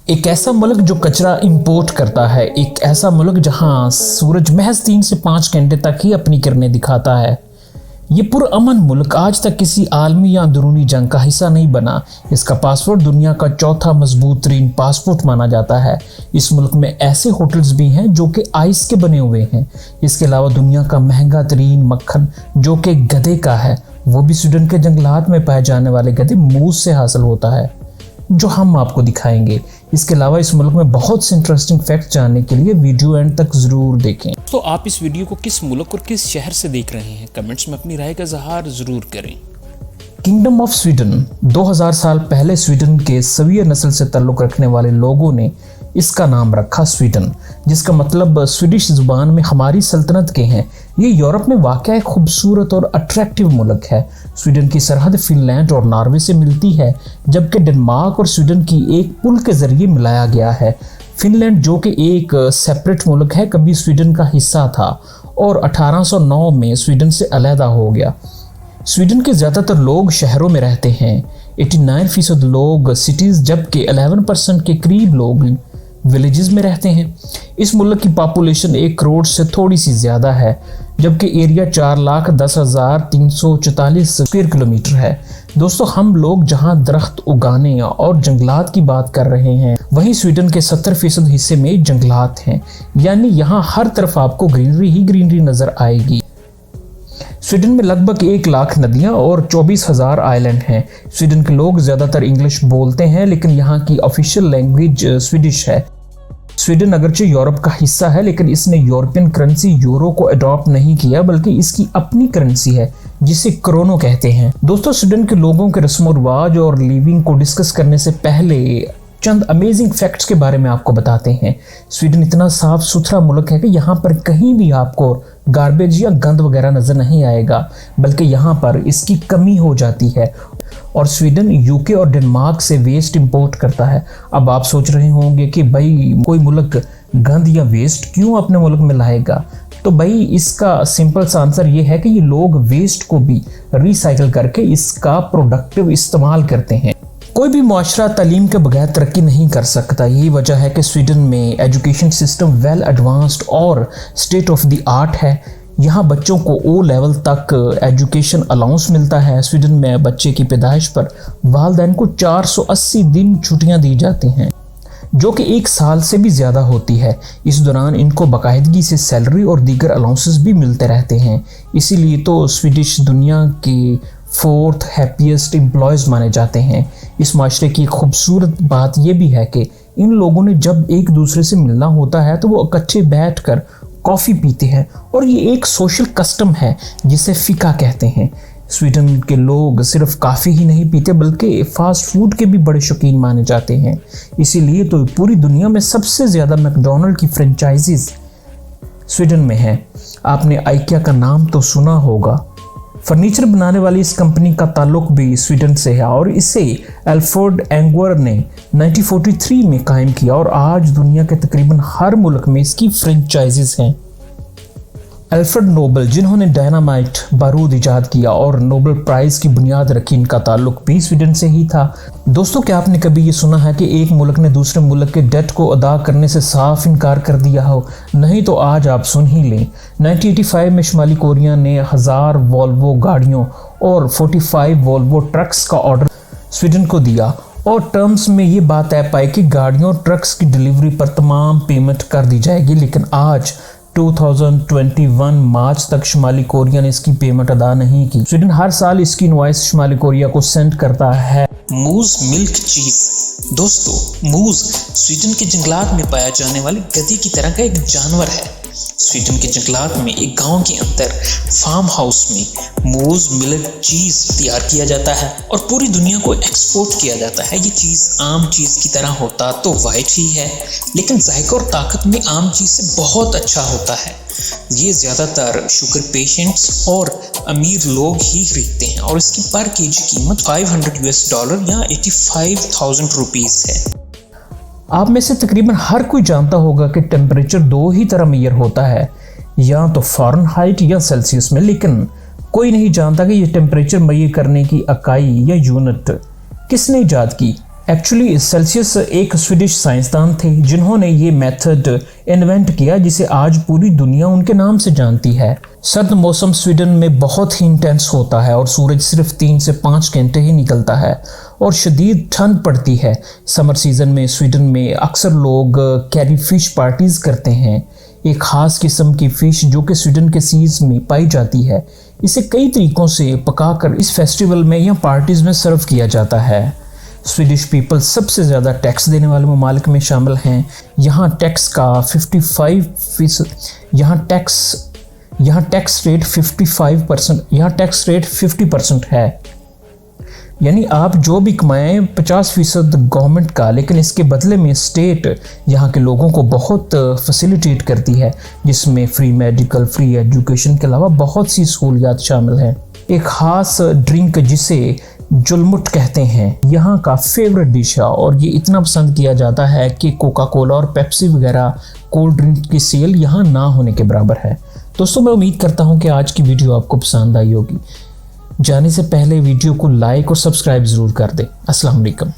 एक ऐसा मुल्क जो कचरा इंपोर्ट करता है, एक ऐसा मुल्क जहां सूरज महज 3 से 5 घंटे तक ही अपनी किरणें दिखाता है। ये पुरअमन मुल्क आज तक किसी आलमी या अंदरूनी जंग का हिस्सा नहीं बना। इसका पासपोर्ट दुनिया का चौथा मजबूत तरीन पासपोर्ट माना जाता है। इस मुल्क में ऐसे होटल्स भी हैं जो कि आइस के बने हुए हैं। इसके अलावा दुनिया का महंगा तरीन मक्खन जो कि गधे का है, वो भी स्वीडन के जंगलात में पाए जाने वाले गधे मूस से हासिल होता है, जो हम आपको दिखाएंगे। इसके अलावा इस मुल्क में बहुत से इंटरेस्टिंग फैक्ट जानने के लिए वीडियो एंड तक जरूर देखें। तो आप इस वीडियो को किस मुल्क और किस शहर से देख रहे हैं, कमेंट्स में अपनी राय का इजहार जरूर करें। किंगडम ऑफ स्वीडन 2000 साल पहले स्वीडन के सविय नस्ल से ताल्लुक रखने वाले लोगों ने इसका नाम रखा स्वीडन, जिसका मतलब स्वीडिश जुबान में हमारी सल्तनत के हैं। ये यूरोप में वाक़ एक खूबसूरत और अट्रैक्टिव मुल्क है। स्वीडन की सरहद फिनलैंड और नॉर्वे से मिलती है, जबकि डेनमार्क और स्वीडन की एक पुल के जरिए मिलाया गया है। फिनलैंड जो कि एक सेपरेट मुल्क है, कभी स्वीडन का हिस्सा था और 1809 में स्वीडन से अलहदा हो गया। स्वीडन के ज़्यादातर लोग शहरों में रहते हैं, 89% लोग सिटीज़, जबकि 11% के करीब लोग विलेजेस में रहते हैं। इस मुल्क की पॉपुलेशन 1 करोड़ से थोड़ी सी ज़्यादा है, जबकि एरिया 4,10,344 स्क्वायर किलोमीटर है। दोस्तों, हम लोग जहां दरख्त उगाने और जंगलात की बात कर रहे हैं, वहीं स्वीडन के 70% हिस्से में जंगलात हैं, यानी यहाँ हर तरफ आपको ग्रीनरी ही ग्रीनरी नज़र आएगी। स्वीडन में लगभग 1 लाख नदियां और 24,000 आइलैंड हैं। स्वीडन के लोग ज़्यादातर इंग्लिश बोलते हैं, लेकिन यहाँ की ऑफिशियल लैंग्वेज स्वीडिश है। स्वीडन अगरचे यूरोप का हिस्सा है, लेकिन इसने यूरोपियन करेंसी यूरो को अडॉप्ट नहीं किया, बल्कि इसकी अपनी करेंसी है जिसे क्रोनो कहते हैं। दोस्तों, स्वीडन के लोगों के रस्म और रिवाज और लिविंग को डिस्कस करने से पहले चंद अमेजिंग फैक्ट्स के बारे में आपको बताते हैं। स्वीडन इतना साफ सुथरा मुल्क है कि यहाँ पर कहीं भी आपको गार्बेज या गंद वगैरह नजर नहीं आएगा, बल्कि यहाँ पर इसकी कमी हो जाती है। और स्वीडन यूके और डेनमार्क से वेस्ट इंपोर्ट करता है। अब आप सोच रहे होंगे कि भाई कोई मुल्क गंद या वेस्ट क्यों अपने मुल्क में लाएगा, तो भाई इसका सिंपल सा आंसर ये है कि ये लोग वेस्ट को भी रिसाइकिल करके इसका प्रोडक्टिव इस्तेमाल करते हैं। कोई भी मुआशरा तालीम के बगैर तरक्की नहीं कर सकता। यही वजह है कि स्वीडन में एजुकेशन सिस्टम वेल एडवांस्ड और स्टेट ऑफ द आर्ट है। यहाँ बच्चों को O लेवल तक एजुकेशन अलाउंस मिलता है। स्वीडन में बच्चे की पैदाइश पर वालिदैन को 480 दिन छुट्टियाँ दी जाती हैं, जो कि 1 साल से भी ज़्यादा होती है। इस दौरान इनको बाकायदगी से सैलरी और दीगर अलाउंसेस भी मिलते रहते हैं। इसीलिए तो स्वीडिश दुनिया के 4th हैप्पीएस्ट एम्प्लॉयज़ माने जाते हैं। इस माशरे की खूबसूरत बात यह भी है कि इन लोगों ने जब एक दूसरे से मिलना होता है तो वो इकट्ठे बैठकर कॉफ़ी पीते हैं, और ये एक सोशल कस्टम है जिसे फ़िका कहते हैं। स्वीडन के लोग सिर्फ काफ़ी ही नहीं पीते, बल्कि फ़ास्ट फूड के भी बड़े शौकीन माने जाते हैं। इसीलिए तो पूरी दुनिया में सबसे ज़्यादा मैकडॉनल्ड की फ्रेंचाइजीज़ स्वीडन में हैं। आपने आइकिया का नाम तो सुना होगा। फर्नीचर बनाने वाली इस कंपनी का ताल्लुक भी स्वीडन से है, और इसे एल्फ्रेड एंगवर ने 1943 में कायम किया, और आज दुनिया के तकरीबन हर मुल्क में इसकी फ्रेंचाइजीज हैं। अल्फ्रेड नोबल, जिन्होंने डायनामाइट बारूद इजाद किया और नोबल प्राइज़ की बुनियाद रखी, इनका ताल्लुक भी स्वीडन से ही था। दोस्तों, क्या आपने कभी ये सुना है कि एक मुल्क ने दूसरे मुल्क के डेट को अदा करने से साफ इनकार कर दिया हो? नहीं तो आज आप सुन ही लें। 1985 में शुमाली कोरिया ने 1000 वॉल्वो गाड़ियों और 45 वॉल्वो ट्रक्स का ऑर्डर स्वीडन को दिया, और टर्म्स में ये बात तय पाई कि गाड़ियों और ट्रक्स की डिलीवरी पर तमाम पेमेंट कर दी जाएगी। लेकिन आज 2021 मार्च तक शुमाली कोरिया ने इसकी पेमेंट अदा नहीं की। स्वीडन हर साल इसकी इनवॉइस शुमाली कोरिया को सेंड करता है। मूज मिल्क चीज। दोस्तों, मूज स्वीडन के जंगलात में पाया जाने वाले गधे की तरह का एक जानवर है। स्वीडन के जंगलात में एक गांव के अंदर फार्म हाउस में मूज मिल्क चीज तैयार किया जाता है और पूरी दुनिया को एक्सपोर्ट किया जाता है। ये चीज़ आम चीज़ की तरह होता तो वाइट ही है, लेकिन जायका और ताकत में आम चीज़ से बहुत अच्छा होता है। ये ज़्यादातर शुगर पेशेंट्स और अमीर लोग ही खरीदते हैं, और इसकी पर केजी कीमत $500 या 85,000 रुपीज़ है। आप में से तकरीबन हर कोई जानता होगा कि टेम्परेचर 2 ही तरह मेजर होता है, या तो फ़ारेनहाइट या सेल्सियस में, लेकिन कोई नहीं जानता कि ये टेम्परेचर मेजर करने की इकाई या यूनिट किसने ईजाद की। एक्चुअली सेल्सियस एक स्वीडिश साइंसदान थे जिन्होंने ये मेथड इन्वेंट किया जिसे आज पूरी दुनिया उनके नाम से जानती है। सर्द मौसम स्वीडन में बहुत ही इंटेंस होता है और सूरज सिर्फ 3 से 5 घंटे ही निकलता है और शदीद ठंड पड़ती है। समर सीजन में स्वीडन में अक्सर लोग कैरी फिश पार्टीज करते हैं। एक खास किस्म की फिश जो कि स्वीडन के सीज में पाई जाती है, इसे कई तरीकों से पकाकर इस फेस्टिवल में या पार्टीज में सर्व किया जाता है। स्वीडिश पीपल सबसे ज़्यादा टैक्स देने वाले ममालिक में शामिल हैं। यहाँ टैक्स का 55%, यहाँ टैक्स रेट 55%, यहाँ टैक्स रेट 50% है। यानी आप जो भी कमाएं 50% गवर्नमेंट का, लेकिन इसके बदले में स्टेट यहाँ के लोगों को बहुत फैसिलिटेट करती है, जिसमें फ्री मेडिकल, फ्री एजुकेशन के अलावा बहुत सी सहूलियात शामिल हैं। एक ख़ास ड्रिंक जिसे जुलमुट कहते हैं यहाँ का फेवरेट डिश है और ये इतना पसंद किया जाता है कि कोका कोला और पेप्सी वगैरह कोल्ड ड्रिंक की सेल यहाँ ना होने के बराबर है। दोस्तों, मैं उम्मीद करता हूँ कि आज की वीडियो आपको पसंद आई होगी। जाने से पहले वीडियो को लाइक और सब्सक्राइब ज़रूर कर दें। अस्सलाम वालेकुम।